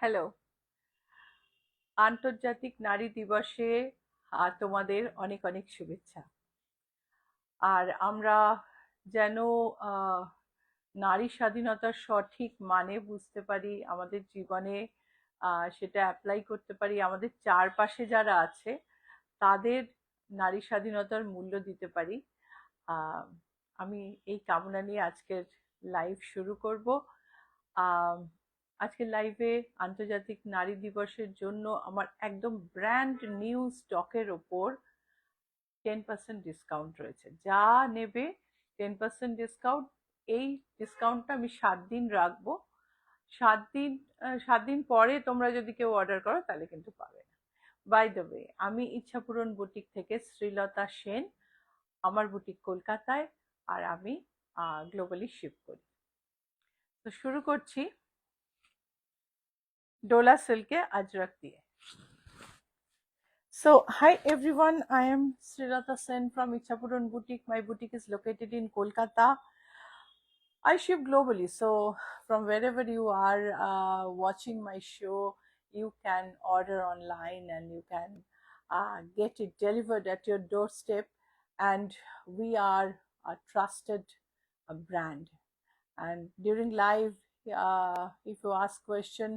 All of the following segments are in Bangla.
হ্যালো, আন্তর্জাতিক নারী দিবসে তোমাদের অনেক অনেক শুভেচ্ছা। আর আমরা যেন আহ, নারী স্বাধীনতার সঠিক মানে বুঝতে পারি, আমাদের জীবনে সেটা অ্যাপ্লাই করতে পারি, আমাদের চারপাশে যারা আছে তাদের নারী স্বাধীনতার মূল্য দিতে পারি। আহ, আমি এই কামনা নিয়ে আজকের লাইভ শুরু করব। আহ, আজকের লাইভে আন্তর্জাতিক নারী দিবসের জন্য আমার একদম ব্র্যান্ড নিউ স্টকের ওপর 10% ডিসকাউন্ট রয়েছে। যা নেবে 10% ডিসকাউন্ট। এই ডিসকাউন্টটা আমি 7 দিন রাখবো। 7 দিন, 7 দিন পরে তোমরা যদি কেউ অর্ডার করো তাহলে কিন্তু পাবে না। বাই দ্য ওয়ে, আমি ইচ্ছাপূরণ বুটিক থেকে শ্রীলতা সেন। আমার বুটিক কলকাতায়, আর আমি গ্লোবালি শিপ করি। তো শুরু করছি ডোলা সিল্কে আজরাক দিয়ে। So, hi everyone, I am Srilata Sen from Ichapuran Boutique. My boutique is located in Kolkata. I ship globally, so from wherever you are watching my show, you can order online and you can get it delivered at your doorstep. And we are a trusted brand. And during live, if you ask question,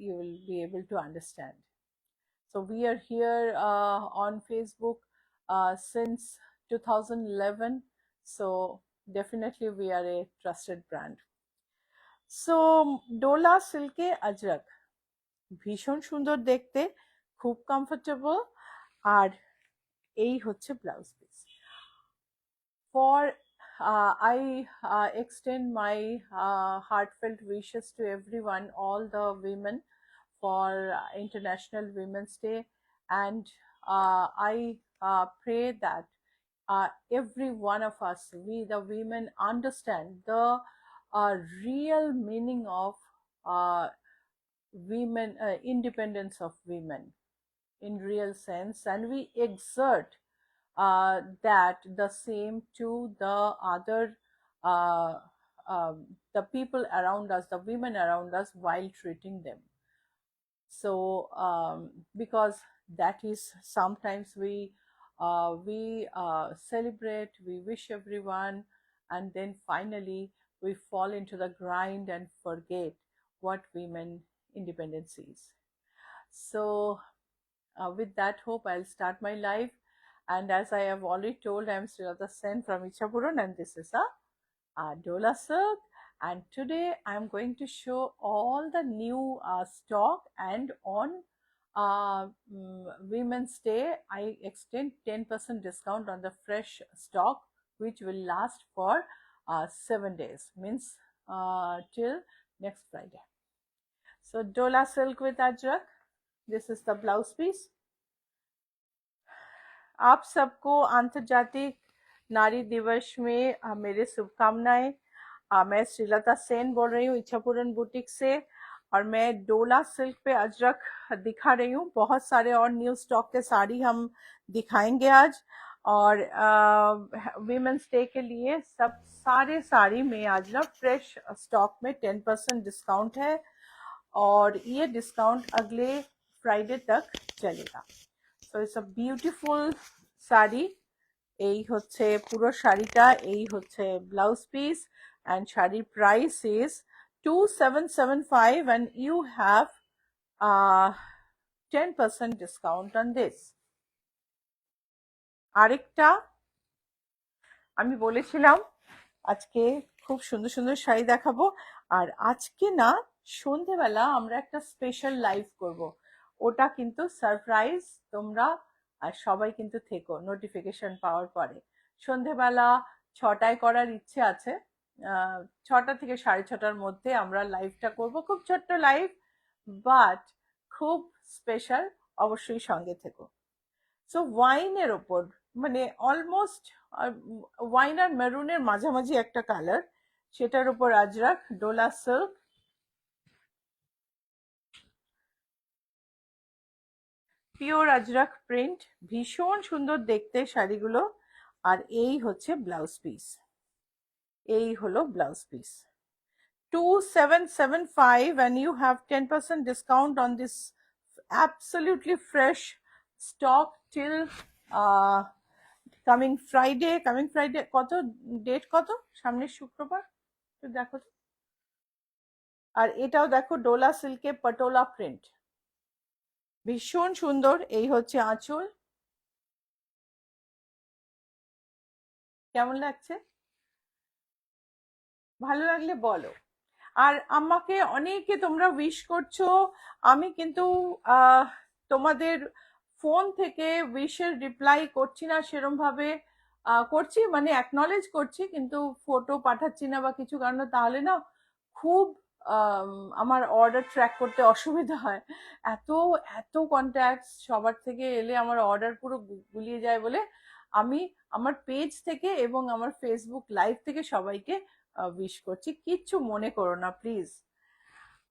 you will be able to understand. So we are here on Facebook since 2011. So definitely we are a trusted brand. So Dola Silke Ajrak, ভীষণ সুন্দর দেখতে, খুব কমফোর্টেবল, আর এই হচ্ছে blouse piece. For I extend my heartfelt wishes to everyone, all the women, for International Women's Day, and I pray that every one of us, we the women, understand the real meaning of uh, women, independence of women in real sense, and we exert that the same to the other uh, the people around us, the women around us, while treating them. So because that is sometimes we celebrate, we wish everyone, and then finally we fall into the grind and forget what women independence is. So with that hope, I'll start my live. And as I have already told, I'm Srilata Sen from Ichapuran, and this is a Dola Silk. And today I'm going to show all the new stock, and on Women's Day, I extend 10% discount on the fresh stock, which will last for 7 days, means till next Friday. So Dola Silk with Ajrak. This is the blouse piece. आप सबको अंतर्जातिक नारी दिवस में मेरे शुभकामनाएं। मैं श्रीलता सेन बोल रही हूँ इच्छापुरन बुटीक से, और मैं डोला सिल्क पे अजरक दिखा रही हूँ। बहुत सारे और न्यू स्टॉक के साड़ी हम दिखाएंगे आज, और वीमेंस डे के लिए सब सारे साड़ी में आज ना फ्रेश स्टॉक में 10% डिस्काउंट है, और ये डिस्काउंट अगले फ्राइडे तक चलेगा। So it's a beautiful sari. এই হচ্ছে পুরো শাড়িটা, এই হচ্ছে ব্লাউজ পিস, and শাড়ির price is 2775, and you have 10% discount on this. আরেকটা আমি বলেছিলাম আজকে খুব সুন্দর সুন্দর শাড়ি দেখাবো, আর আজকে না সন্ধেবেলা আমরা একটা স্পেশাল লাইভ করব, ওটা কিন্তু সারপ্রাইজ। তোমরা সবাই কিন্তু থেকো নোটিফিকেশন পাওয়ার পরে। সন্ধেবেলা 6টায় করার ইচ্ছে আছে, 6টা থেকে 6:30টার মধ্যে আমরা লাইভটা করব। খুব ছোট্ট লাইভ, বাট খুব স্পেশাল, অবশ্যই সঙ্গে থেকো। সো ওয়াইনের ওপর, মানে অলমোস্ট ওয়াইন আর মেরুনের মাঝামাঝি একটা কালার, সেটার উপর ajrak dola silk. Pure ajrak print, ভীষণ সুন্দর দেখতে শাড়িগুলো। আর এই হচ্ছে ব্লাউজ পিস, এই হলো blouse piece. 2775 and you have 10% discount on this absolutely fresh stock till coming Friday কত ডেট, কত সামনের শুক্রবার একটু দেখো তো। আর এটাও দেখো ডোলা সিল্কে পটোলা প্রিন্ট, ভীষণ সুন্দর। এই হচ্ছে আঁচল, কেমন লাগছে? ভালো লাগলে বলো। আর আমাকে অনেকে তোমরা উইশ করছো, আমি কিন্তু তোমাদের ফোন থেকে উইশের রিপ্লাই করছি না সেরম ভাবে, করছি মানে অ্যাকনলেজ করছি, কিন্তু ফটো পাঠাচ্ছি না বা কিছু কারণে, তাহলে না খুব আমার অর্ডার ট্র্যাক করতে অসুবিধা হয়। এত এত কন্ট্যাক্ট সবার থেকে এলে আমার অর্ডার পুরো গুলিয়ে যায় বলে আমি আমার পেজ থেকে এবং আমার ফেসবুক লাইভ থেকে সবাইকে উইশ করছি, কিচ্ছু মনে করো না প্লিজ।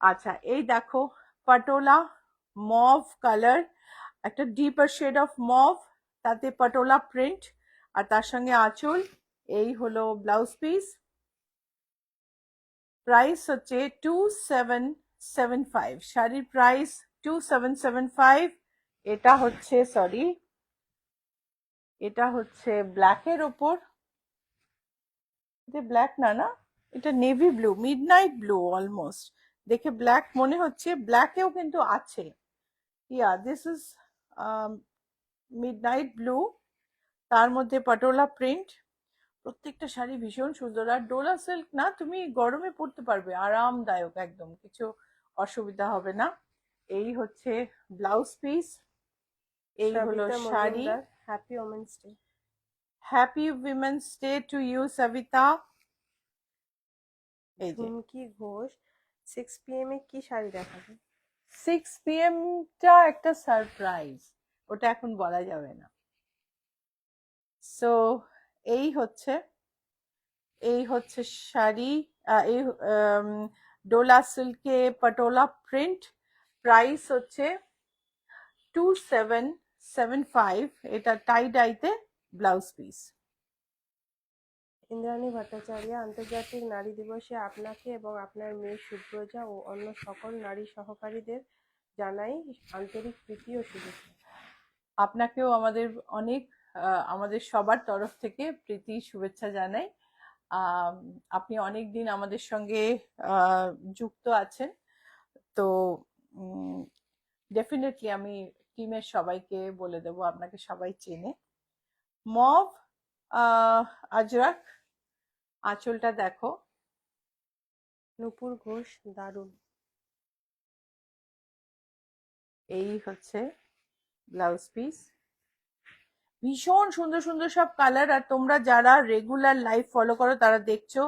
আচ্ছা, এই দেখো পাটোলা মভ কালার, একটা ডিপার শেড অফ মভ, তাতে পাটোলা প্রিন্ট, আর তার সঙ্গে আঁচল। এই হলো ব্লাউজ পিস, প্রাইস হচ্ছে 2775, শাড়ির প্রাইস 2775। এটা হচ্ছে সরি, এটা হচ্ছে ব্ল্যাকের ওপর, এটা ব্ল্যাক না, না এটা navy blue, midnight blue almost, দেখে ব্ল্যাক মনে হচ্ছে, ব্ল্যাকেও কিন্তু আছে। Yeah this is midnight blue, তার মধ্যে পাটোলা প্রিন্ট। প্রত্যেকটা শাড়ি ভীষণ সুন্দর, আর ডোলা সিল্ক না, তুমি গরমে পরতে পারবে, আরামদায়ক একদম, কিছু অসুবিধা হবে না। এই হচ্ছে ব্লাউজ পিস, এই হলো sari. Happy women's day. Happy women's day to you Sabita. এই যে ঝুমকি ঘোষ 6 PM এ কি শাড়ি দেখাবে? 6 PM টা একটা সারপ্রাইজ, ওটা এখন বলা যাবে না। সো এই হচ্ছে, এই হচ্ছে শাড়ি, এই ডোলা সিল্কে পটোলা প্রিন্ট, প্রাইস হচ্ছে 2775, এটা টাই ডাইতে ব্লাউজ পিস। ইন্দ্রাণী ভট্টাচার্য, আন্তর্জাতিক নারী দিবসে আপনাকে এবং আপনার মেয়ে সুব্রজা ও অন্য সকল নারী সহকারীদের জানাই আন্তরিক প্রীতি ও শুভেচ্ছা। আপনাকেও আমাদের অনেক, আমাদের সবার তরফ থেকে প্রীতি শুভেচ্ছা জানাই। আপনি অনেক দিন আমাদের সঙ্গে যুক্ত আছেন, তো ডেফিনেটলি আমি টিমের সবাইকে বলে দেবো, আপনাকে সবাই চেনে। মভ আজরাক, আঁচলটা দেখো। নূপুর ঘোষ, দারুণ। এই হচ্ছে ব্লাউজ পিস, ভীষণ সুন্দর সুন্দর সব কালার। আর তোমরা যারা রেগুলার লাইভ ফলো করো তারা দেখছো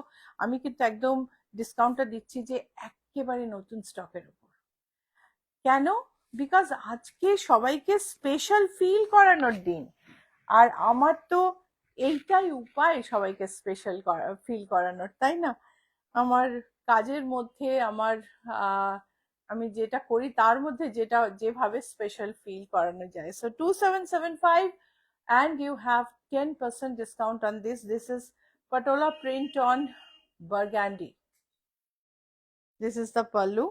আমি কিন্তু একদম ডিসকাউন্টটা দিচ্ছি যে একেবারে নতুন স্টকের উপর। কেন? বিকজ আজকে সবাইকে স্পেশাল ফিল করানোর দিন, আর আমার তো এইটাই উপায় সবাইকে স্পেশাল ফিল করানোর, তাই না? আমার কাজের মধ্যে আমার আমি যেটা করি তার মধ্যে যেটা যেভাবে স্পেশাল ফিল করানো যায়। So 2775 and you have 10% discount on this. This is patola print on burgundy. This is the pallu.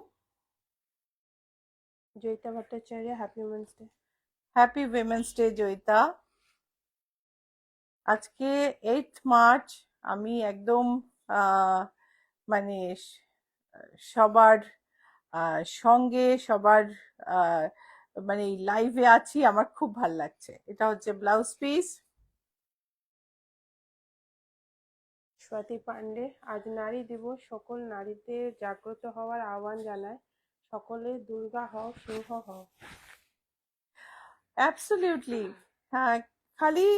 Joyita Bhattacharya, happy women's day. Happy women's day Joyita. আজকে 8th মার্চ, আমি একদম মানে সবার সঙ্গে, সবার মানে লাইভে আছি, আমার খুব ভাল লাগছে। এটা হচ্ছে ব্লাউজ পিস। স্বাতি পান্ডে, আজ নারী দিবস, সকল নারীদের জাগ্রত হওয়ার আহ্বান জানায়, সকলে দুর্গা হও, সিংহ হও। অ্যাবসলিউটলি, হ্যাঁ, খালি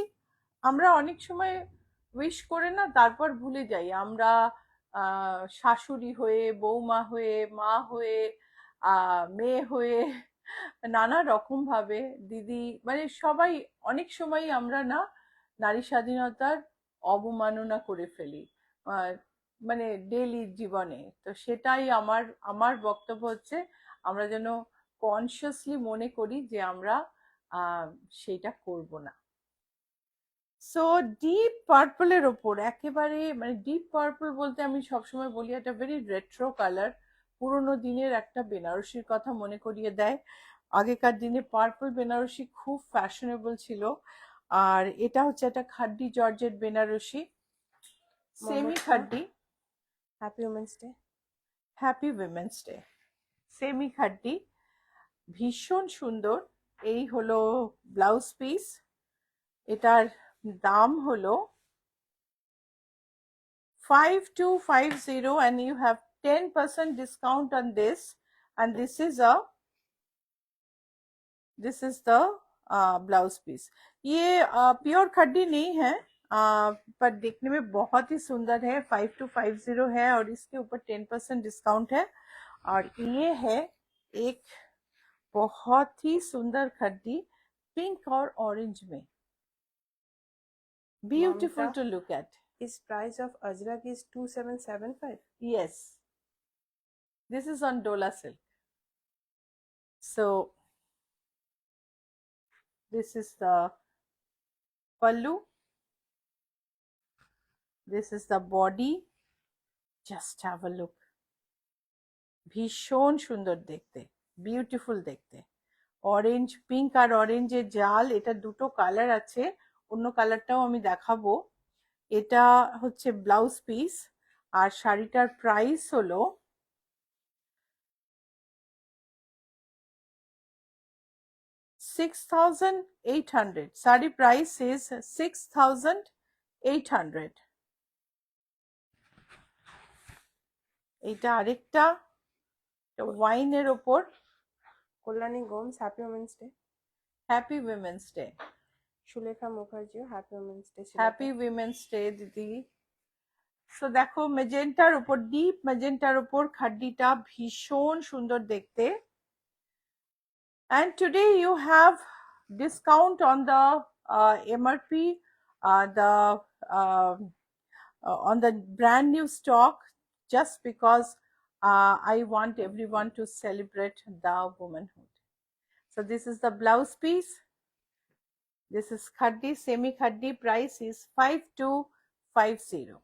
আমরা অনেক সময় উইশ করে না তারপর ভুলে যাই, আমরা শাশুড়ি হয়ে, বৌমা হয়ে, মা হয়ে, মেয়ে হয়ে, নানা রকম ভাবে দিদি, মানে সবাই অনেক সময় আমরা না নারী স্বাধীনতার অবমাননা করে ফেলি মানে ডেইলি জীবনে। তো সেটাই আমার আমার বক্তব্য হচ্ছে, আমরা যেন কনসিয়াসলি মনে করি যে আমরা সেইটা করব না। সো ডিপ পার্পলের ওপর একেবারে মানে ডিপ পার্পল বলতে আমি সবসময় বলি একটা ভেরি রেট্রো কালার, পুরোনো দিনের একটা বেনারসির কথা মনে করিয়ে দেয়। আগেকার দিনে পার্পল বেনারসি খুব ফ্যাশনেবল ছিল। আর এটা হচ্ছে একটা khaddi georgette Banarasi, semi Mamata, khaddi. Happy women's day. Happy women's day. Semi khaddi, ভীষণ সুন্দর। এই হলো ব্লাউজ পিস। এটার দাম হলো 5250 and you have 10% discount on this, and this is the blouse piece. ये प्योर खड्डी नहीं है, पर देखने में बहुत ही सुंदर है। 5250 है और इसके ऊपर 10% डिस्काउंट है। और ये है एक बहुत ही सुंदर खड्डी, पिंक और ऑरेंज में, beautiful Mamata, to look at. इस price of ajrak is 2775। Yes, this is on Dola silk. So this is the pallu, this is the body. Just have a look. ভীষণ সুন্দর দেখতে, বিউটিফুল দেখতে। অরেঞ্জ, পিঙ্ক আর অরেঞ্জের জাল, এটা দুটো কালার আছে, অন্য কালারটাও আমি দেখাবো। এটা হচ্ছে ব্লাউজ পিস। আর শাড়িটার প্রাইস হলো 6800। Sari price is 6800। এটা আরেকটা ওয়াইনের ওপর। Kalyani Gomes, happy women's day. Happy women's day. Sulekha মুখার্জিও happy women's day. Happy women's day দিদি। সো দেখো মেজেন্টার উপর, ডিপ মেজেন্টার উপর খাড্ডিটা ভীষণ সুন্দর দেখতে। And today you have discount on the MRP, the on the brand new stock, just because I want everyone to celebrate the womanhood. So this is the blouse piece. This is khaddi, semi khaddi. Price is 5250।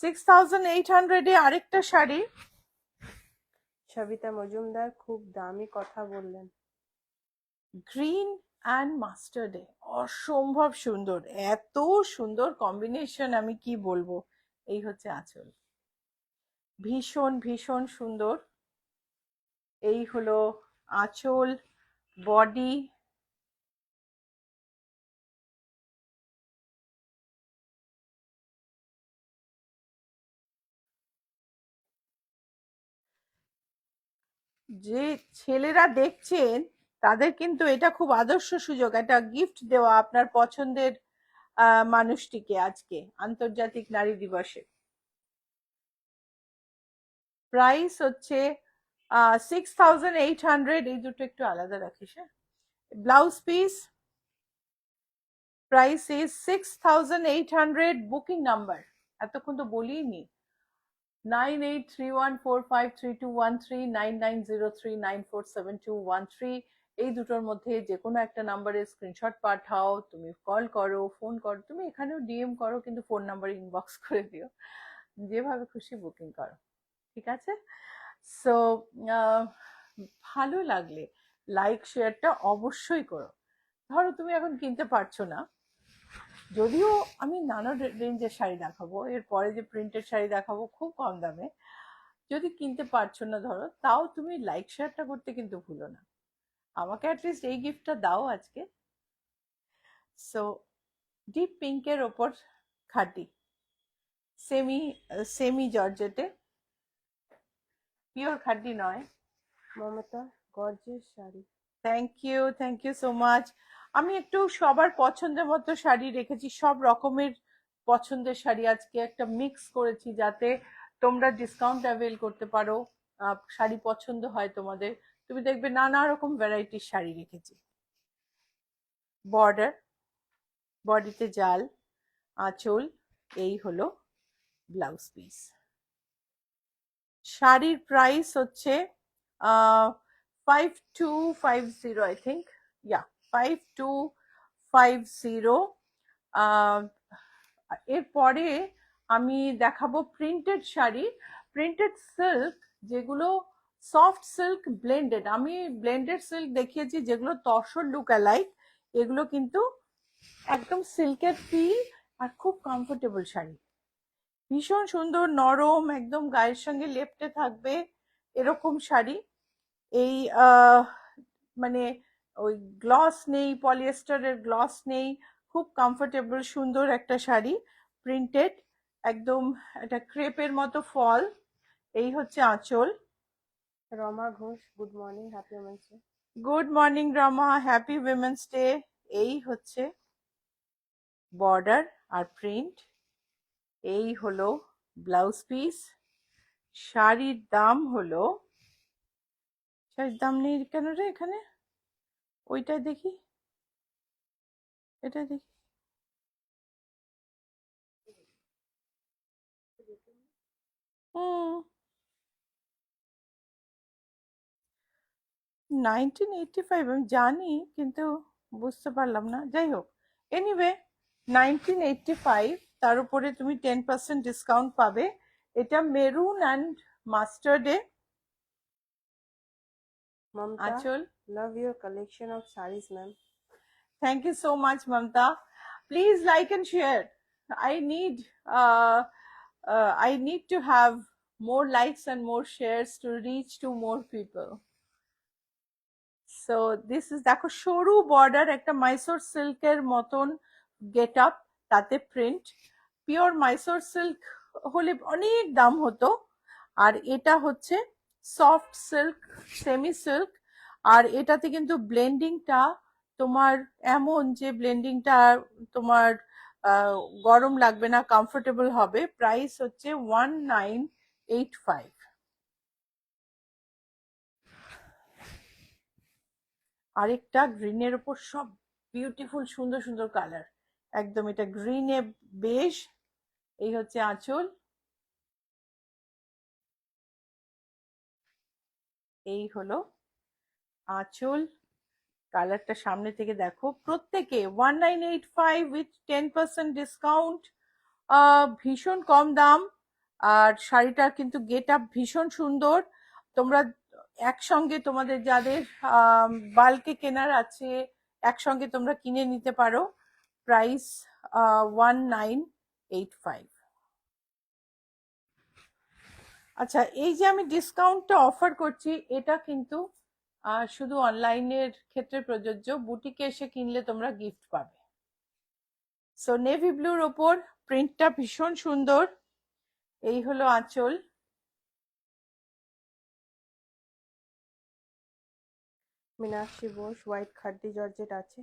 6800 এ আরেকটা শাড়ি। সবিতা মজুমদার, খুব দামি কথা বললেন। গ্রিন অ্যান্ড মাস্টার্ডে, অসম্ভব সুন্দর, এত সুন্দর কম্বিনেশন, আমি কি বলবো। এই হচ্ছে আঁচল, ভীষণ ভীষণ সুন্দর। এই হলো আঁচল, বডি। যে ছেলেরা দেখছেন তাদের কিন্তু এটা খুব আদর্শ সুযোগ, একটা গিফট দেওয়া আপনার পছন্দের মানুষটিকে আজকে আন্তর্জাতিক নারী দিবসে। প্রাইস হচ্ছে 6800। এই দুটো একটু আলাদা রাখিস। হ্যাঁ, blouse piece price is 6800। Booking number এতক্ষণ তো বলিনি, 9831453213, 9903947213। এই দুটোর মধ্যে যে কোনো একটা নাম্বারে স্ক্রিনশট পাঠাও, তুমি কল করো, ফোন করো, তুমি এখানেও ডিএম করো, কিন্তু ফোন নাম্বার ইনবক্স করে দিও, যেভাবে খুশি বুকিং করো, ঠিক আছে। সো ভালো লাগলে লাইক শেয়ারটা অবশ্যই করো। ধরো তুমি এখন কিনতে পারছো না, যদিও আমি নানা রেঞ্জের শাড়ি দেখাবো, এরপরে যে প্রিন্টেড শাড়ি দেখাবো খুব কম দামে, যদি কিনতে পারছো না ধরো, তাও তুমি লাইক শেয়ারটা করতে কিন্তু ভুলো না। আমাকে অ্যাটলিস্ট এই গিফটটা দাও আজকে। সো ডিপ পিঙ্কের ওপর খাটি, সেমি সেমি জর্জেটে, পিওর খাড্ডি নয়। Mamata, gorgeous sari. Thank you so much. আমি একটু সবার পছন্দের মতো শাড়ি রেখেছি, সব রকমের পছন্দের শাড়ি আজকে একটা মিক্স করেছি, যাতে তোমরা ডিসকাউন্ট অ্যাভেল করতে পারো, শাড়ি পছন্দ হয় তোমাদের। তুমি দেখবে নানা রকম ভ্যারাইটির শাড়ি রেখেছি। বর্ডার, বডিতে জাল, আঁচল, এই হলো ব্লাউজ পিস। শাড়ির প্রাইস হচ্ছে 5250, আই থিঙ্ক, ইয়া 5250। এরপরে আমি দেখাবো প্রিন্টেড শাড়ি, প্রিন্টেড সিল্ক, যেগুলো সফট সিল্ক ব্লেন্ডেড। আমি ব্লেন্ডেড সিল্ক দেখিয়েছি যেগুলো তসর লুক অ্যালাইক, এগুলো কিন্তু একদম সিল্কের ফিল আর খুব কমফোর্টেবল শাড়ি, ভীষণ সুন্দর নরম, একদম গায়ের সঙ্গে লেপ্টে থাকবে এরকম শাড়ি। এই মানে ওই গ্লস নেই, পলিয়েস্টারের গ্লস নেই, খুব কমফোর্টেবল সুন্দর একটা শাড়ি, প্রিন্টেড, একদম একটা ক্রেপের মতো ফল। এই হচ্ছে আঁচল। Rama Ghosh, good morning, happy women's day. Good morning Rama, happy women's day. এই হচ্ছে বর্ডার আর প্রিন্ট, এই হলো ব্লাউজ পিস। শাড়ির দাম হলো, শাড়ির দাম নেই কেন রে এখানে, ওইটা দেখি, এটা দেখি, হুম 1985 আমি জানি, কিন্তু বুঝতে পারলাম না, যাই হোক। এনিওয়ে 1985, তার উপরে তুমি 10% ডিসকাউন্ট পাবে। এটা মেরুন অ্যান্ড মাস্টার্ডে মমতা, আঁচল। Love your collection of saris ma'am. Thank you so much, Mamta. Please like and share. I need uh, I need to have more likes and more shares to reach to more people. So this is, দেখো সরু বর্ডার, একটা মাইসোর সিল্কের মতন গেট আপ, তাতে প্রিন্ট, পিওর মাইসোর সিল্ক হলে অনেক দাম হতো, আর এটা হচ্ছে সফট সিল্ক, সেমি সিল্ক। আর এটাতে কিন্তু ব্লেন্ডিংটা তোমার এমন যে ব্লেন্ডিংটা তোমার গরম লাগবে না, কমফোর্টেবল হবে। প্রাইস হচ্ছে 1985। আরেকটা গ্রিনের উপর সব বিউটিফুল সুন্দর সুন্দর কালার, একদম এটা গ্রিনে বেশ। এই হচ্ছে আঁচল, এই হলো আঁচল। কালারটা সামনে থেকে দেখো, প্রত্যেকে 1985 উইথ 10% ডিসকাউন্ট, ভীষণ কম দাম। আর শাড়িটার কিন্তু গেট আপ ভীষণ সুন্দর। তোমরা একসঙ্গে তোমাদের যাদের বাল্কে কেনার আছে, একসঙ্গে তোমরা কিনে নিতে পারো। প্রাইস 1985। আচ্ছা, এই যে আমি ডিসকাউন্টটা অফার করছি, এটা কিন্তু শুধু অনলাইনের ক্ষেত্রে প্রযোজ্য, বুটিকে এসে কিনলে তোমরা গিফট পাবে। সো নেভি ব্লুর ওপর প্রিন্টটা ভীষণ সুন্দর। এই হলো আঁচল। মীনাক্ষী বোস, হোয়াইট খাড্ডি জর্জেট আছে?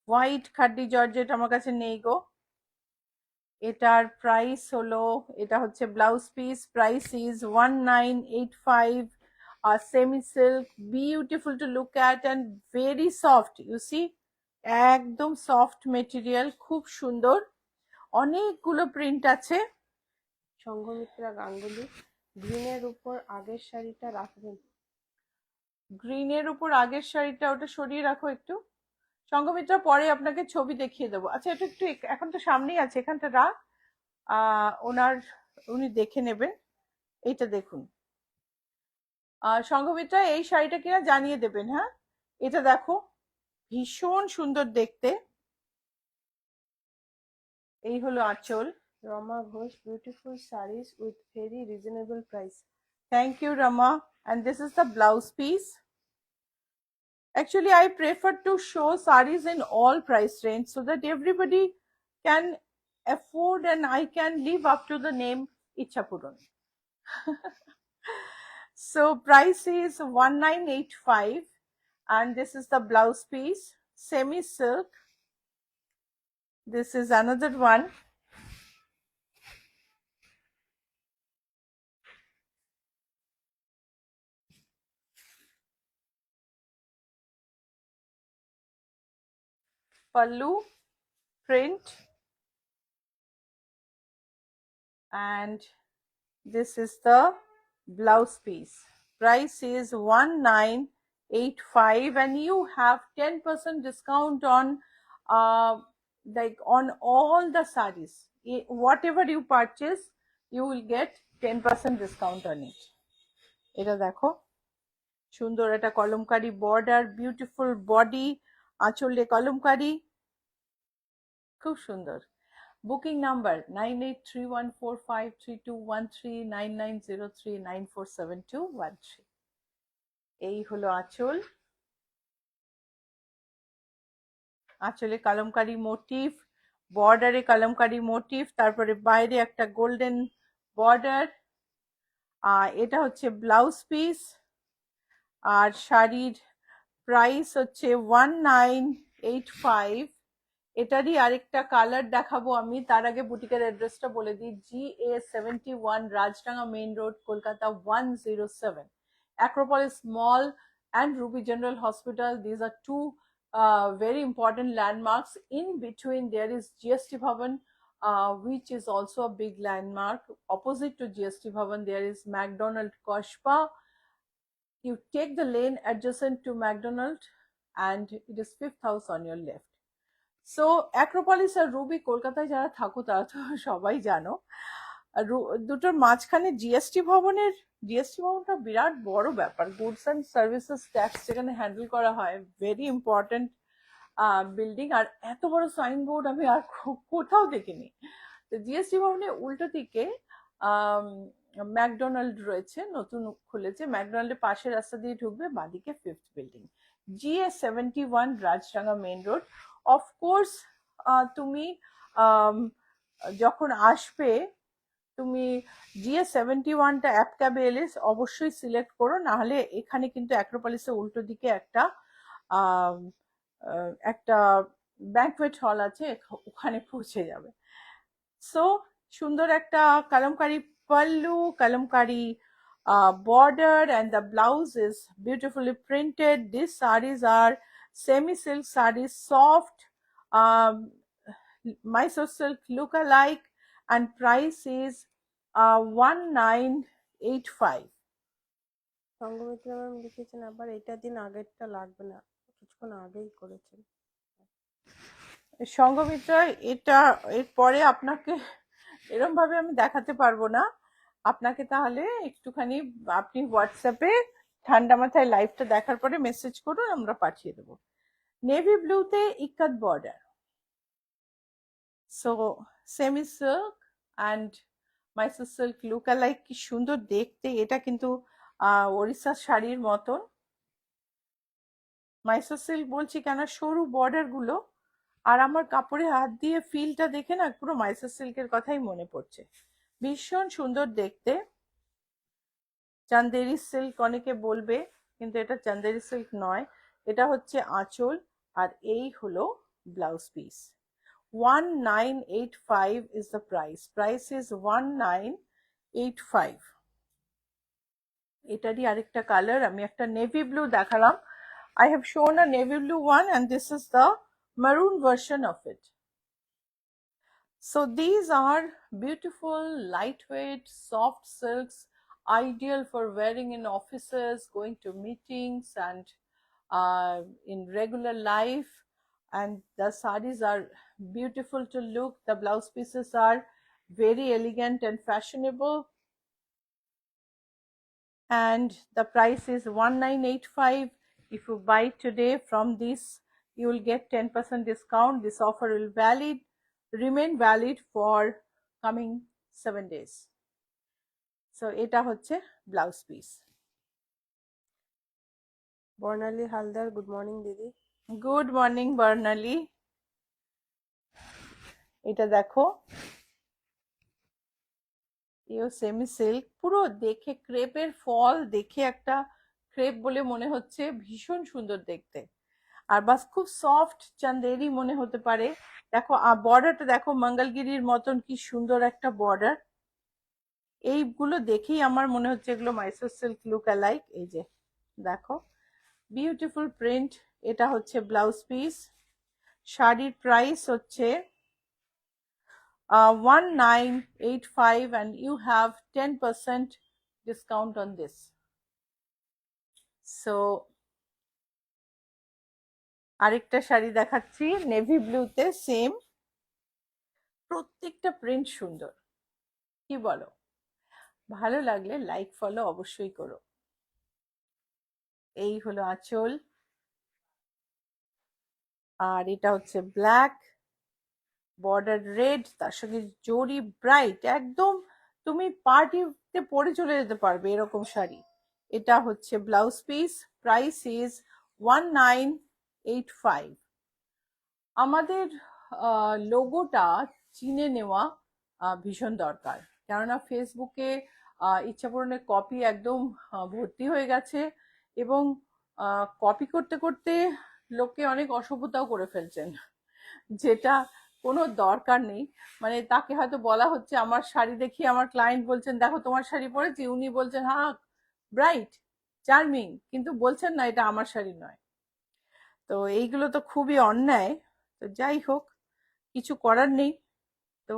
হোয়াইট খাড্ডি জর্জেট আমার কাছে নেই গো। এটার প্রাইস হলো, এটা হচ্ছে blouse piece, price is 1985। Semi silk, beautiful to look at and very soft, you see, একদম সফট মেটেরিয়াল, খুব সুন্দর, অনেকগুলো প্রিন্ট আছে। সংঘমিত্রা গাঙ্গুলি, গ্রিনের উপর আগের শাড়িটা রাখবেন? গ্রিনের উপর আগের শাড়িটা, ওটা সরিয়ে রাখো একটু সঙ্গমিত্রা, পরে আপনাকে ছবি দেখিয়ে দেবো। আচ্ছা, এটা একটু এখন তো সামনেই আছে, এখানটা রাখ, ওনার, উনি দেখে নেবেন। এইটা দেখুন সঙ্গমিত্রা, এই শাড়িটা কিনা জানিয়ে দেবেন। হ্যাঁ, এটা দেখো ভীষণ সুন্দর দেখতে। এই হলো আঁচল। Rama Ghosh, beautiful saris with very reasonable price. Thank you Rama, and this is the blouse piece. Actually, I prefer to show sarees in all price range so that everybody can afford and I can live up to the name Ichapuran. So price is 1985, and this is the blouse piece, semi silk. This is another one. Pallu print, and this is the blouse piece. Price is 1985, and you have 10% discount on like on all the sarees, whatever you purchase, you will get 10% discount on it. এটা দেখো, সুন্দর একটা কলমকারি বর্ডার, বিউটিফুল বডি, আঁচলে কলমকারি, খুব সুন্দর। Booking number 98314532139903947213। এই হলো আঁচল, আঁচলে কলমকারি মোটিভ, বর্ডারে কলমকারি মোটিভ, তারপরে বাইরে একটা গোল্ডেন বর্ডার। এটা হচ্ছে ব্লাউজ পিস, আর শাড়ির প্রাইস হচ্ছে 1985। এটারই আরেকটা কালার দেখাবো আমি, তার আগে বুটিকের অ্যাড্রেসটা বলে দিই। GA71, Rajdanga main road, Kolkata 107। Acropolis Mall and Ruby General Hospital, these are two very important landmarks. In between there is GST Bhavan, which is also a big landmark. Opposite to GST Bhavan there is McDonald Koshpa. You take the lane adjacent to McDonald and it is fifth house on your left. So Acropolis আর রুবি কলকাতায় যারা থাকো তারা তো সবাই জানো। দুটোর মাঝখানে জিএসটি ভবনটা বিরাট বড় ব্যাপার, গুডস অ্যান্ড সার্ভিসেস ট্যাক্স যেখানে হ্যান্ডেল করা হয়, ভেরি ইম্পর্টেন্ট বিল্ডিং। আর এত বড় সাইনবোর্ড আমি আর কোথাও দেখিনি। তো জিএসটি ভবনের উল্টো দিকে ম্যাকডোনাল্ড রয়েছে, নতুন খুলেছে। ম্যাকডোনাল্ডের পাশের রাস্তা দিয়ে ঢুকবে, বাঁদিকে fifth building, GA71, Rajdanga main road. Of course তুমি যখন আসবে, তুমি GA71টা অ্যাপ ক্যাবে এলে অবশ্যই সিলেক্ট করো, নাহলে এখানে কিন্তু অ্যাক্রোপলিসের উল্টো দিকে একটা ব্যাংকুয়েট হল আছে, ওখানে পৌঁছে যাবে। সো সুন্দর একটা kalamkari pallu, kalamkari border, and the blouse is beautifully printed. These sarees are semi-silk sarees, soft, Mysore silk look-alike, and price is 1985. Sanghamitra ma'am লিখেছেন আবার এটা দিন, আগেরটা লাগবে না, কিছুক্ষণ আগেই করেছেন। সঙ্গমিত্রা, এটা এরপরে আপনাকে এরকম ভাবে আমি দেখাতে পারবো না আপনাকে, তাহলে একটুখানি আপনি হোয়াটসঅ্যাপে ঠান্ডা মাথায় লাইভটা দেখার পরে মেসেজ করুন, আমরা পাঠিয়ে দেবো। নেভি ব্লুতে ikat border, so semi silk and Mysore silk look alike, কি সুন্দর দেখতে। এটা কিন্তু ওড়িশার শাড়ির মতন। মাইসোর সিল্ক বলছি কেন, সরু বর্ডার গুলো, আর আমার কাপড়ে হাত দিয়ে ফিলটা দেখে না পুরো মাইসোর সিল্কের কথাই মনে পড়ছে, ভীষণ সুন্দর দেখতে। চান্দেরি সিল্ক অনেকে বলবে, কিন্তু এটা চান্দেরি সিল্ক নয়, এটা হচ্ছে আঁচল, আর এই হলো blouse piece. 1985 is the price is 1985। এটারই আরেকটা কালার, আমি একটা নেভি ব্লু দেখালাম। I have shown a navy blue one, and this is the maroon version of it. So these are beautiful, lightweight, soft silks, ideal for wearing in offices, going to meetings, and in regular life. And the sarees are beautiful to look. The blouse pieces are very elegant and fashionable. And the price is 1985. If you buy today from this, you will get 10% discount. This offer will remain valid for coming 7 days. So এটা হচ্ছে ব্লাউজ পিস। বর্ণালী হালদার, গুড মর্নিং দিদি। গুড মর্নিং বর্ণালী। এটা দেখো, এও সেমি সিল্ক, পুরো দেখে ক্রেপের ফল, দেখে একটা ক্রেপ বলে মনে হচ্ছে, ভীষণ সুন্দর দেখতে। আর বাস খুব সফট চান্দেরি মনে হতে পারে। দেখো বর্ডারটা দেখো, মঙ্গলগিরির মতন কি সুন্দর একটা বর্ডার। এইগুলো দেখেই আমার মনে হচ্ছে এগুলো মাইসোর সিল্ক লুক অ্যালাইক। এই যে দেখো, বিউটিফুল প্রিন্ট। এটা হচ্ছে ব্লাউজ পিস। শাড়ির প্রাইস হচ্ছে 1985, and you have 10% discount on this. So আরেকটা শাড়ি দেখাচ্ছি নেভি ব্লুতে, সেম প্রত্যেকটা প্রিন্ট সুন্দর, কি বলো? ভালো লাগলে লাইক ফলো অবশ্যই করো। এই হলো আঁচল, আর এটা হচ্ছে ব্ল্যাক, বর্ডার রেড, তার সঙ্গে জরি ব্রাইট, একদম তুমি পার্টিতে পরে চলে যেতে পারবে এরকম শাড়ি। এটা হচ্ছে ব্লাউজ পিস, প্রাইস ইজ 1985। আমাদের লোগোটা চিনে নেওয়া ভীষণ দরকার, কেননা ফেসবুকে ইচ্ছাপূরণের কপি একদম ভর্তি হয়ে গেছে, এবং কপি করতে করতে লোকে অনেক অসভ্যতাও করে ফেলছেন, যেটা কোনো দরকার নেই। মানে তাকে হয়তো বলা হচ্ছে, আমার শাড়ি দেখিয়ে আমার ক্লায়েন্ট বলছেন দেখো তোমার শাড়ি পরেছি, উনি বলছেন হ্যাঁ ব্রাইট চার্মিং, কিন্তু বলছেন না এটা আমার শাড়ি নয়। তো এইগুলো তো খুবই অন্যায়। তো যাই হোক, কিছু করার নেই। তো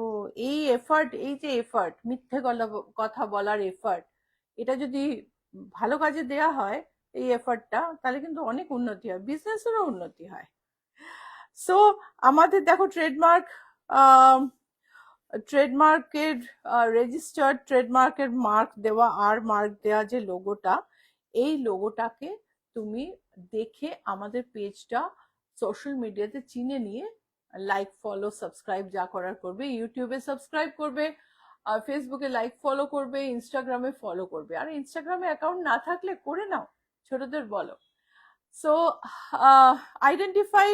এই এফার্ট, এই যে এফার্ট, মিথ্যে কথা বলার এফার্ট, এটা যদি ভালো কাজে দেয়া হয় এই এফার্টটা, তাহলে কিন্তু অনেক উন্নতি হয়, বিজনেসেরও উন্নতি হয়। সো আমাদের দেখো ট্রেডমার্কের রেজিস্টার্ড ট্রেডমার্কের মার্ক দেওয়া, আর মার্ক দেওয়া যে লোগোটা, এই লোগোটাকে তুমি দেখে আমাদের পেজটা সোশ্যাল মিডিয়াতে চিনে নিয়ে লাইক ফলো সাবস্ক্রাইব যা করার করবে, ইউটিউবে সাবস্ক্রাইব করবে, ফেসবুকে লাইক ফলো করবে, ইনস্টাগ্রামে ফলো করবে। আর ইনস্টাগ্রামে অ্যাকাউন্ট না থাকলে করে নাও, ছোটদের বলো। So identify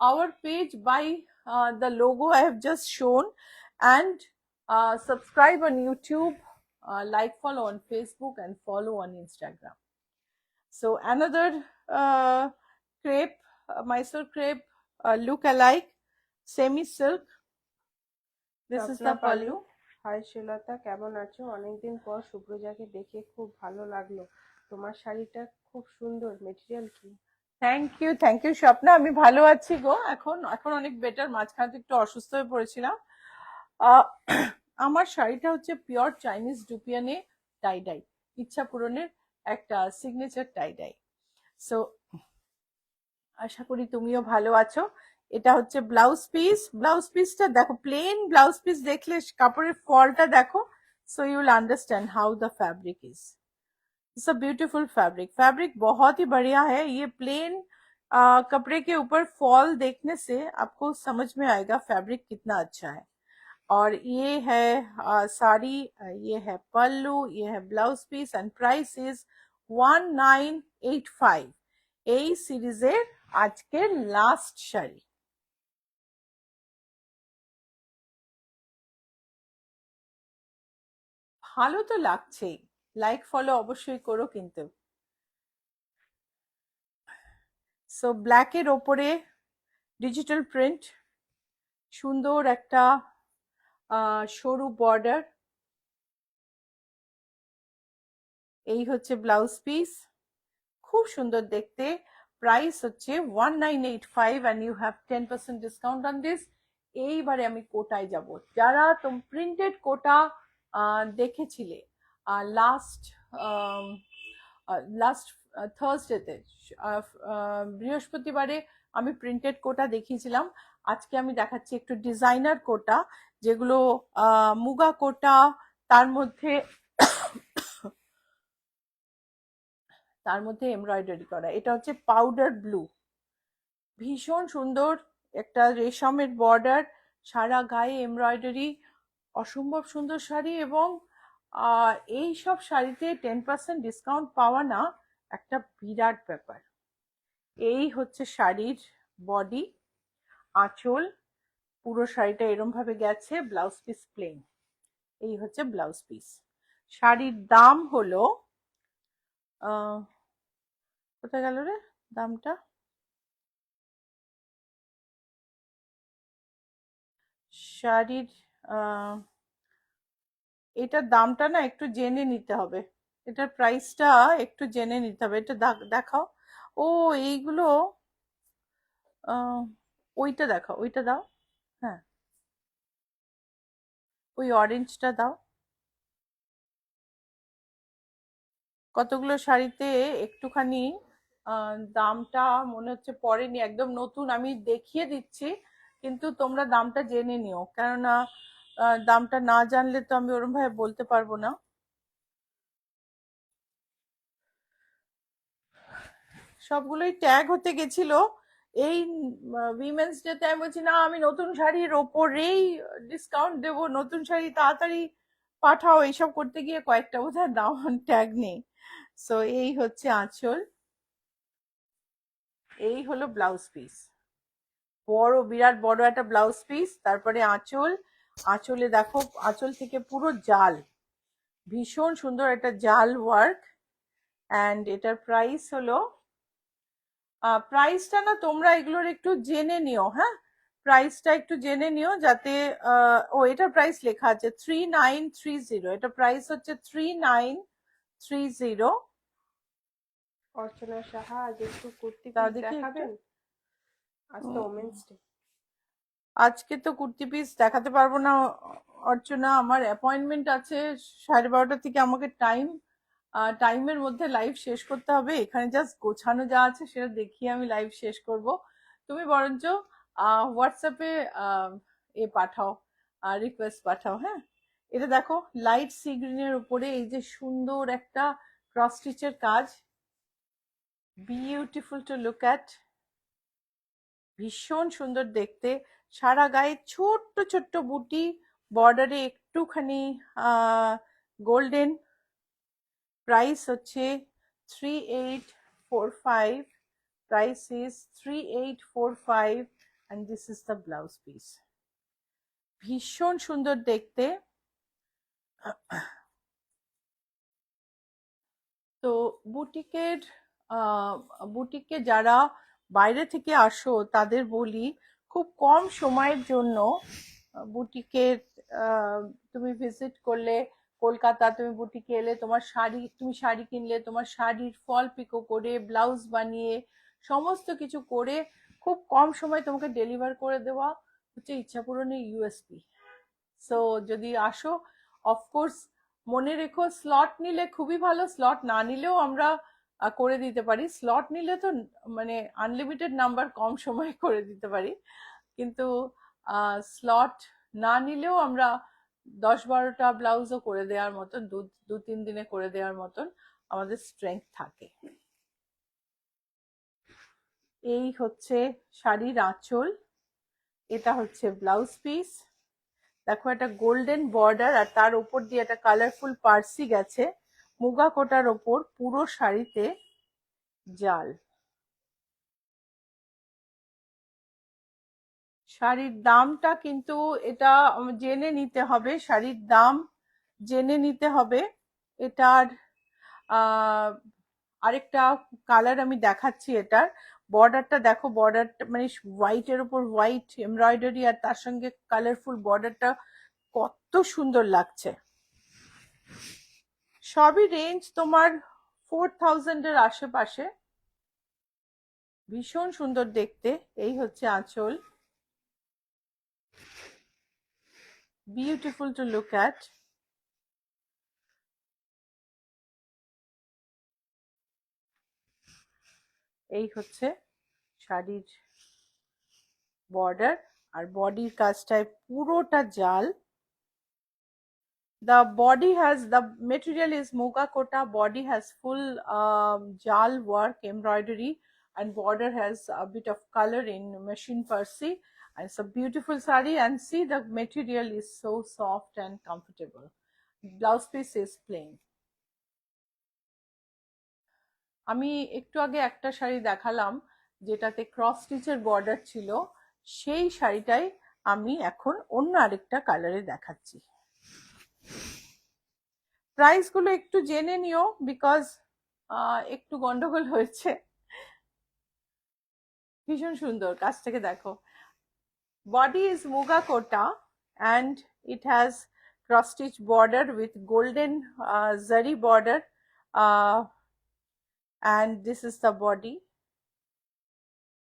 our page by the logo I have just shown, and subscribe on YouTube, like follow on Facebook, and follow on Instagram. So another crepe, Mysore crepe look alike, semi silk. This is Swapna the pallu, pallu. Hi Srilata, কেমন আছো? অনেকদিন পর সুব্রজাকে দেখে খুব ভালো লাগলো। তোমার শাড়িটা খুব সুন্দর, মেটেরিয়াল কি? থ্যাংক ইউ স্বপ্না, আমি ভালো আছি গো, এখন এখন অনেক বেটার। মাঝখানে তো একটু অসুস্থ হয়ে পড়েছিলাম। আহ, আমার শাড়িটা হচ্ছে পিওর চাইনিজ ডুপিয়ানে টাইডাই, ইচ্ছা পূরণের একটা সিগনেচার টাইডাই। সো আশা করি তুমিও ভালো আছো। এটা হচ্ছে ব্লাউজ পিস, ব্লাউজ পিসটা দেখো, প্লেন ব্লাউজ পিস দেখলে কাপড়ের ফলটা দেখো, so you will understand how the fabric is. It's a beautiful fabric, fabric बहुत ही बढ़िया है। ये प्लेन कपड़े के ऊपर फॉल देखने से आपको समझ में आएगा फैब्रिक कितना अच्छा है। और ये है साड़ी, ये है पल्लू, ये है blouse piece, and price is 1985। এই সিরিজের আজকের লাস্ট শাড়ি। ভালো তো লাগছেই, লাইক ফলো অবশ্যই করো কিন্তু। সো ব্ল্যাকের ওপরে ডিজিটাল প্রিন্ট, সুন্দর একটা সরু বর্ডার, এই হচ্ছে ব্লাউজ পিস, খুব সুন্দর দেখতে। প্রাইস হচ্ছে 1985 and you have 10% discount on this। এইবারে আমি কোটায় যাব। যারা তুমি প্রিন্টেড কোটা দেখেছিলে লাস্ট লাস্ট থার্সডেতে, বৃহস্পতিবারে আমি প্রিন্টেড কোটা দেখিয়েছিলাম। আজকে আমি দেখাচ্ছি একটু ডিজাইনার কোটা, যেগুলো মুগা কোটা, তার মধ্যে এমব্রয়ডারি করা। এটা হচ্ছে পাউডার ব্লু, ভীষণ সুন্দর একটা রেশমের বর্ডার, সারা গায়ে এমব্রয়ডারি, অসম্ভব সুন্দর শাড়ি। এবং এই সব শাড়িতে 10% ডিসকাউন্ট পাওয়া না একটা বিরাট ব্যাপার। এই হচ্ছে শাড়ির বডি, আঁচল, পুরো শাড়িটা এরম ভাবে গেছে, ব্লাউজ পিস প্লেন। এই হচ্ছে ব্লাউজ পিস। শাড়ির দাম হলো কোথায় গেল রে দামটা, শাড়ির এটার দামটা না একটু জেনে নিতে হবে, এটার প্রাইসটা একটু জেনে নিতে হবে। এটা দেখাও। ও এইগুলো ওইটা দেখাও, ওইটা দাও। হ্যাঁ, ওই অরেঞ্জটা দাও। কতগুলো শাড়িতে একটুখানি দামটা মনে হচ্ছে পড়েনি, একদম নতুন, আমি দেখিয়ে দিচ্ছি কিন্তু তোমরা দামটা জেনে নিও, কেননা দামটা না জানলে তো আমি ওরম ভাবে বলতে পারবো না। সবগুলোই ট্যাগ হতে গেছিল। এই উইমেন্স ডেতে আমি বলছি না, আমি নতুন শাড়ির ওপরেই ডিসকাউন্ট দেবো, নতুন শাড়ি তাড়াতাড়ি পাঠাও, এইসব করতে গিয়ে কয়েকটা বোধহয় দাম ট্যাগ নেই। সো এই হচ্ছে আঁচল, এই হলো ব্লাউজ পিস, বড় বিরাট বড় একটা ব্লাউজ পিস। তারপরে আঁচল, আঁচলে দেখো আঁচল থেকে পুরো জাল, ভীষণ সুন্দর একটা জাল ওয়ার্ক। অ্যান্ড এটার প্রাইস হলো, প্রাইসটা না তোমরা এগুলোর একটু জেনে নিও, হ্যাঁ প্রাইসটা একটু জেনে নিও যাতে ও এটার প্রাইস লেখা আছে 3930, এটা প্রাইস হচ্ছে 3930। অর্চনা সাহা, আজ একটু কুর্তি তা পিস দেখি একটু, দেখাবেন? আজ তো ওমেন্স ডে। আজকে তো কুর্তি পিস দেখাতে পারবো না অর্চনা, আমার অ্যাপয়েন্টমেন্ট আছে 12:30 থেকে, আমাকে টাইমের মধ্যে লাইভ শেষ করতে হবে। এখানে জাস্ট গোছানো যা আছে সেটা দেখিয়ে আমি লাইভ শেষ করব। তুমি বরঞ্চ হোয়াটসঅ্যাপে এ পাঠাও, রিকোয়েস্ট পাঠাও, হ্যাঁ। এটা দেখো লাইট সি গ্রিনের উপরে এই যে সুন্দর একটা ক্রস স্টিচের কাজ, বিউটিফুল টু লুক অ্যাট, ভীষণ সুন্দর দেখতে। সারা গায়ে ছোট্ট ছোট্ট বুটি, বর্ডারে একটুখানি গোল্ডেন। প্রাইস হচ্ছে 3845, price is 3845, and this is the blouse piece. ভীষণ সুন্দর দেখতে। তো বুটিকের বুটিকে যারা বাইরে থেকে আসো তাদের বলি, খুব কম সময়ের জন্য বুটিকের তুমি ভিজিট করলে, কলকাতা তুমি বুটিকে এলে, তোমার শাড়ি, তুমি শাড়ি কিনলে, তোমার শাড়ির ফল পিকো করে ব্লাউজ বানিয়ে সমস্ত কিছু করে খুব কম সময় তোমাকে ডেলিভার করে দেওয়া হচ্ছে ইচ্ছাপূরণের ইউএসপি। সো যদি আসো, অফকোর্স মনে রেখো স্লট নিলে খুবই ভালো, স্লট না নিলেও আমরা করে দিতে পারি। স্লট নিলে তো মানে আনলিমিটেড নাম্বার কম সময়ে করে দিতে পারি, কিন্তু স্লট না নিলেও আমরা 10-12টা ব্লাউজও করে দেওয়ার মতন, 2-3 দিনে করে দেওয়ার মতন আমাদের স্ট্রেংথ থাকে। এই হচ্ছে শাড়ির আঁচল, এটা হচ্ছে ব্লাউজ পিস। দেখো একটা গোল্ডেন বর্ডার আর তার উপর দিয়ে একটা কালারফুল পার্সি গেছে, মুগা কোটার ওপর পুরো শাড়িতে জাল। শাড়ির দামটা কিন্তু এটা জেনে নিতে হবে, শাড়ির দাম জেনে নিতে হবে। এটার আরেকটা কালার আমি দেখাচ্ছি, এটার বর্ডারটা দেখো, বর্ডারটা মানে হোয়াইটের উপর হোয়াইট এমব্রয়ডারি আর তার সঙ্গে কালারফুল বর্ডারটা কত সুন্দর লাগছে। সবই রেঞ্জ তোমার 4000 এর আশেপাশে, ভীষণ সুন্দর দেখতে। এই হচ্ছে আঁচল, বিউটিফুল টু লুক অ্যাট। এই হচ্ছে শাড়ির বর্ডার, আর বডির কাজটায় পুরোটা জাল। The body has, the material is muga kota, body has full jal work embroidery, and border has a bit of color in machine persi, and it's a beautiful sari, and see the material is so soft and comfortable. Blouse piece is plain. আমি একটু আগে একটা শাড়ি দেখালাম যেটাতে ক্রস স্টিচের বর্ডার ছিল, সেই শাড়িটাই আমি এখন অন্য আরেকটা কালারে দেখাচ্ছি। প্রাইস গুলো একটু জেনে নিও, বিকজ একটু গন্ডগোল হয়েছে। ভীষণ সুন্দর, কাছ থেকে দেখো। Body is muga kota, and it has cross stitch border with golden zari border, uh, and this is the body.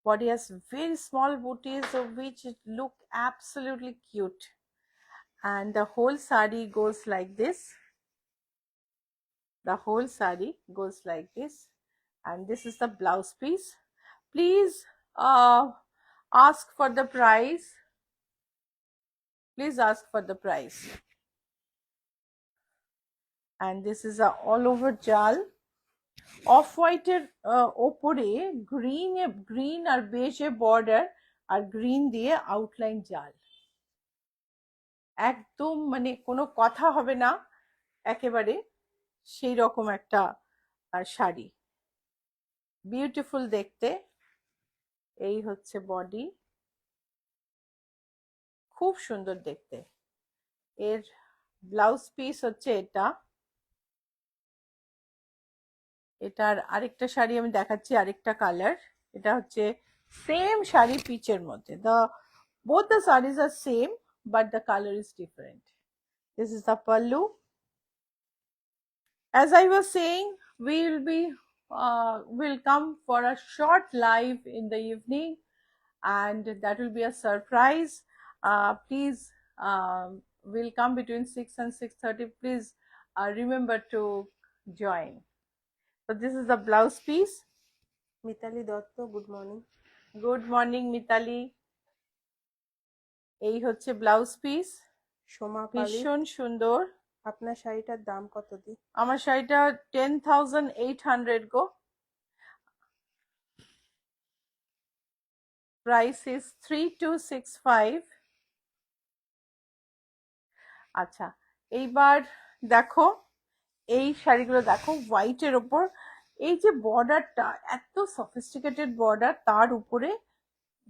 Body has very small booties of which it look absolutely cute, and the whole sari goes like this. The whole sari goes like this, and this is the blouse piece. Please Ask for the price. Please ask for the price. And this is a all over jal. Of হোয়াইটের ওপরে গ্রিন আর বেজে বর্ডার আর গ্রিন দিয়ে আউটলাইন জাল, একদম মানে কোনো কথা হবে না, একেবারে সেই রকম একটা শাড়ি, বিউটিফুল দেখতে। এই হচ্ছে বডি, খুব সুন্দর দেখতে। এর ব্লাউজ পিস হচ্ছে এটা। এটার আরেকটা শাড়ি আমি দেখাচ্ছি, আরেকটা কালার। এটা হচ্ছে সেম শাড়ি পিচের মধ্যে, both the sarees are same but the color is different. This is the pallu. As I was saying, we'll come for a short live in the evening, and that will be a surprise. Please, we'll come between 6 and 6:30. Please remember to join. So this is the blouse piece. Mitali Dutta, good morning. Good morning Mitali. এই হচ্ছে ব্লাউজ পিস, সোমা পালি, ভীষণ সুন্দর। আপনার শাড়িটার দাম কত দি? আমার শাড়িটা 10,800 গো। Price is 3265। আচ্ছা, এইবার দেখো এই শাড়িগুলো দেখো, হোয়াইটের ওপর এই যে বর্ডারটা, এত সফিস্টিকেটেড বর্ডার, তার উপরে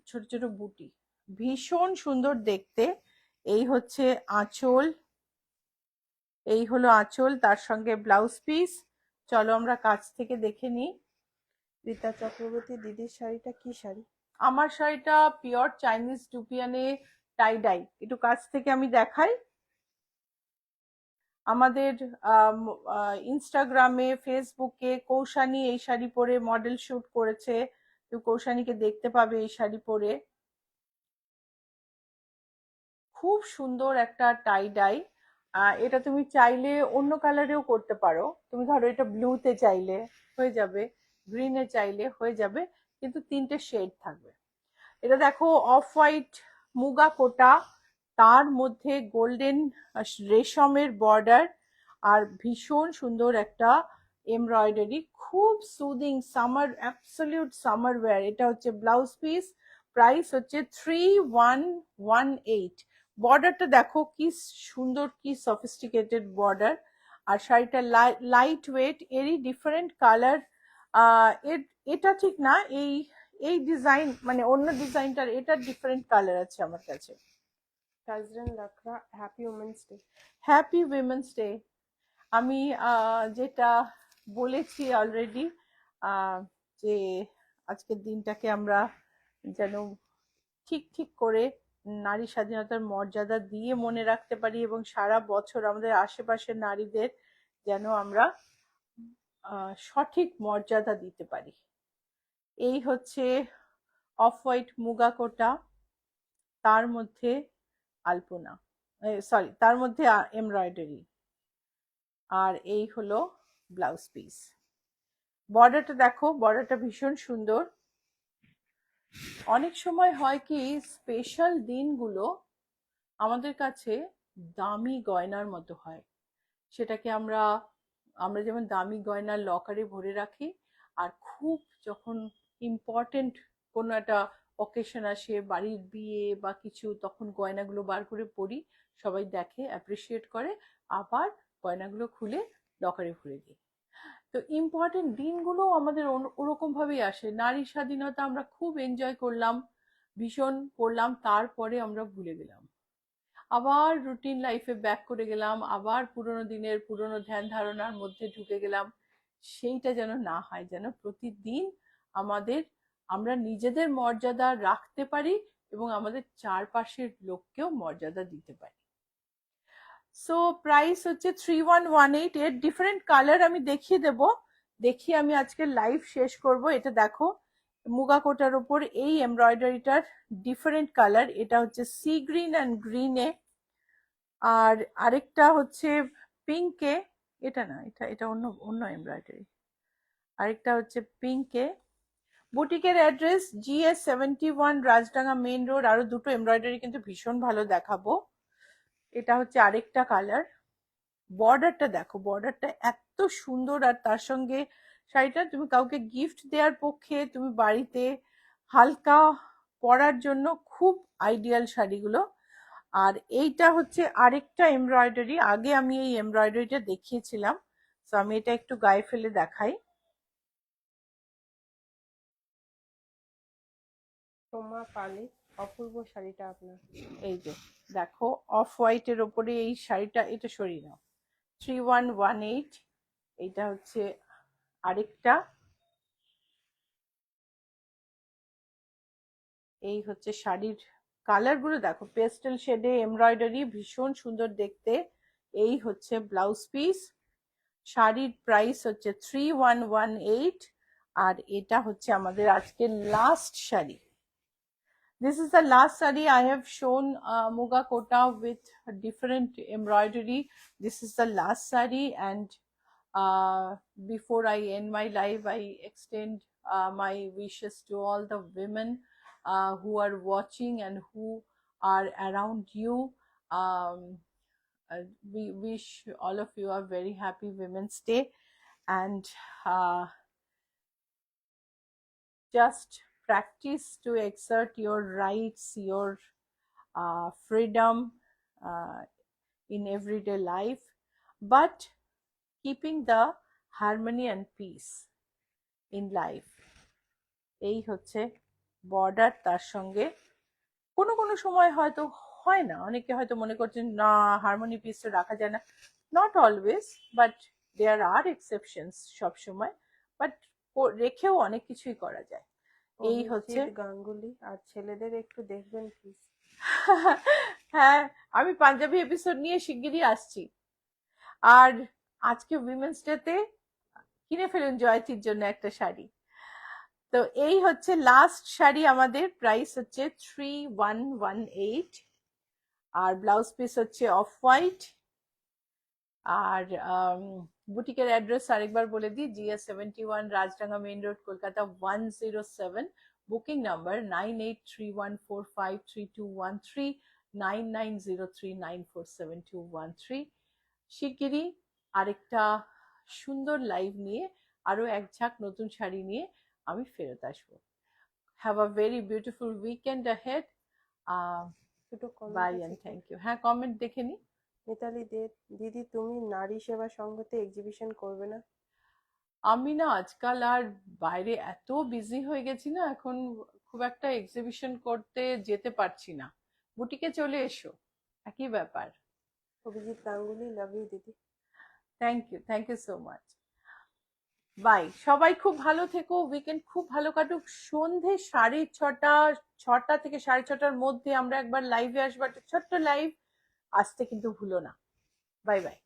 ছোট ছোট বুটি, ভীষণ সুন্দর দেখতে। এই হচ্ছে আঁচল, এই হলো আঁচল, তার সঙ্গে ব্লাউজ পিস। চলো আমরা কাছ থেকে দেখে নিই। রীতা চক্রবর্তী, দিদির শাড়িটা কি শাড়ি? আমার শাড়িটা পিওর চাইনিজ ডুপিয়ানে টাই ডাই। একটু কাছ থেকে আমি দেখাই। আমাদের ইনস্টাগ্রামে, ফেসবুকে কৌশানী এই শাড়ি পরে মডেল শুট করেছে, তুমি কৌশানীকে দেখতে পাবে এই শাড়ি পরে। খুব সুন্দর একটা টাই ডাই। এটা তুমি চাইলে অন্য কালারেও করতে পারো। তুমি ধরো এটা ব্লুতে চাইলে হয়ে যাবে, গ্রিনে চাইলে হয়ে যাবে, কিন্তু 3টে শেড থাকবে। এটা দেখো অফ হোয়াইট মুগা কোটা, তার মধ্যে গোল্ডেন রেশমের বর্ডার, আর ভীষণ সুন্দর একটা এমব্রয়ডারি, খুব soothing summer, absolute summer wear. এটা হচ্ছে ব্লাউজ পিস, প্রাইস হচ্ছে 3118। বর্ডারটা দেখো কি সুন্দর, কি সফিস্টিকেটেড বর্ডার। আর শাড়িটা লাইট ওয়েট, এরই ডিফারেন্ট কালার। এটা ঠিক না, এই এই ডিজাইন মানে অন্য ডিজাইনটার, এটার ডিফারেন্ট কালার আছে আমার কাছে। কাজরান লাখরা, happy women's day. Happy women's day. আমি যেটা বলেছি অলরেডি, যে আজকের দিনটাকে আমরা যেন ঠিক ঠিক করে নারী স্বাধীনতার মর্যাদা দিয়ে মনে রাখতে পারি, এবং সারা বছর আমাদের আশেপাশের নারীদের যেন আমরা সঠিক মর্যাদা দিতে পারি। এই হচ্ছে অফ হোয়াইট মুগা কোটা, তার মধ্যে আলপনা, সরি তার মধ্যে এমব্রয়ডারি, আর এই হলো ব্লাউজ পিস। বর্ডারটা দেখো, বর্ডারটা ভীষণ সুন্দর। অনেক সময় হয় কি, স্পেশাল দিনগুলো আমাদের কাছে দামি গয়নার মতো হয়। সেটাকে আমরা আমরা যেমন দামি গয়না লকারে ভরে রাখি, আর খুব যখন ইম্পর্টেন্ট কোনো একটা অকেশন আসে, বাড়ির বিয়ে বা কিছু, তখন গয়নাগুলো বার করে পরি, সবাই দেখে, অ্যাপ্রিসিয়েট করে, আবার গয়নাগুলো খুলে লকারে ভরে দিই। তো ইম্পর্টেন্ট দিনগুলো আমাদের ওরকম ভাবেই আসে। নারী স্বাধীনতা আমরা খুব এনজয় করলাম, ভীষণ করলাম, তারপরে আমরা ভুলে গেলাম, আবার রুটিন লাইফে ব্যাক করে গেলাম, আবার পুরোনো দিনের পুরোনো ধ্যান ধারণার মধ্যে ঢুকে গেলাম। সেইটা যেন না হয়, যেন প্রতিদিন আমরা নিজেদের মর্যাদা রাখতে পারি এবং আমাদের চারপাশের লোককেও মর্যাদা দিতে পারি। সো প্রাইস হচ্ছে 3118। এর ডিফারেন্ট কালার আমি দেখিয়ে দেব, দেখিয়ে আমি আজকে লাইভ শেষ করব। এটা দেখো মুগা কোটার উপর এই এমব্রয়ডারিটার ডিফারেন্ট কালার। এটা হচ্ছে সি গ্রিন অ্যান্ড গ্রিনে, আর আরেকটা হচ্ছে পিঙ্কে, এটা না, এটা এটা অন্য অন্য এমব্রয়ডারি। আরেকটা হচ্ছে পিঙ্কে। বুটিকের address GS71 Rajdanga main road. আরো দুটো এমব্রয়ডারি কিন্তু ভীষণ ভালো দেখাবো। এটা হচ্ছে আরেকটা কালার। বর্ডারটা দেখো, বর্ডারটা এত সুন্দর, আর তার সঙ্গে শাড়িটা তুমি কাউকে গিফট দেওয়ার পক্ষে, তুমি বাড়িতে হালকা পরার জন্য খুব আইডিয়াল শাড়িগুলো। আর এইটা হচ্ছে আরেকটা এমব্রয়ডারি, আগে আমি এই এমব্রয়ডারিটা দেখিয়েছিলাম, তো আমি এটা একটু গায়ে ফেলে দেখাই। সোমা পালি, অপূর্ব শাড়িটা আপনার। এই যে দেখো, অফ হোয়াইটের ওপরে এই শাড়িটা, এটা সরিয়ে নাও, 3118। এইটা হচ্ছে আরেকটা, এই হচ্ছে শাড়ির কালার গুলো দেখো, পেস্টেল শেডে এমব্রয়ডারি, ভীষণ সুন্দর দেখতে। এই হচ্ছে ব্লাউজ পিস। শাড়ির প্রাইস হচ্ছে 3118। আর এটা হচ্ছে আমাদের আজকের last sari. This is the last saree I have shown, Muga Kota with different embroidery. This is the last saree, and before I end my live, I extend my wishes to all the women who are watching and who are around you. Um, we wish all of you a very happy Women's Day, and just practice to exert your rights, your freedom in everyday life, but keeping the harmony and peace in life. এই হচ্ছে বর্ডার, তার সঙ্গে কোনো কোনো সময় হয়তো হয় না, অনেকে হয়তো মনে করছেন না হারমোনি পিস তো রাখা যায় না, not always, but there are exceptions সব সময়, বাট রেখেও অনেক কিছুই করা যায়। এই হচ্ছে অভিজিৎ গাঙ্গুলি। আর ছেলেদের একটু দেখবেন প্লিজ। হ্যাঁ, আমি পাঞ্জাবি এপিসোড নিয়ে শিগগিরই আসছি। আর আজকে উইমেন্স ডেতে কিনে ফেলুন জয়তীর জন্য একটা শাড়ি। তো এই হচ্ছে লাস্ট শাড়ি আমাদের, প্রাইস হচ্ছে 3118। আর ব্লাউজ পিস হচ্ছে অফ হোয়াইট। আর বুটিকের অ্যাড্রেস আরেকবার বলে দিই, GS71 Rajdanga main road, Kolkata 107। Booking number 9831453213, 9903947213। শিগগিরই আরেকটা সুন্দর লাইভ নিয়ে, আরো এক ঝাঁক নতুন শাড়ি নিয়ে আমি ফেরত আসবো। Have a very beautiful weekend ahead. দুটো বাই কমেন্ট অ্যান্ড আছে। Thank you. হ্যাঁ, কমেন্ট দেখে নি। মিতালি দে, দিদি তুমি নারী সেবা সংঘতে এক্সিবিশন করবে না? আমি না আজকাল আর বাইরে এত বিজি হয়ে গেছি না, এখন খুব একটা এক্সিবিশন করতে যেতে পারছি না। বুটিকে চলে এসো, একই ব্যাপার। অভিজিৎ গাঙ্গুলি, লাভ ইউ দিদি। Thank you so much. Bye, সবাই খুব ভালো থেকো, উইকেন্ড খুব ভালো কাটুক। সন্ধে 6:30, 6টা থেকে 6:30টার মধ্যে আমরা একবার লাইভে আসবো, একটা ছোট্ট লাইভ আসতে কিন্তু ভুলো না। Bye bye.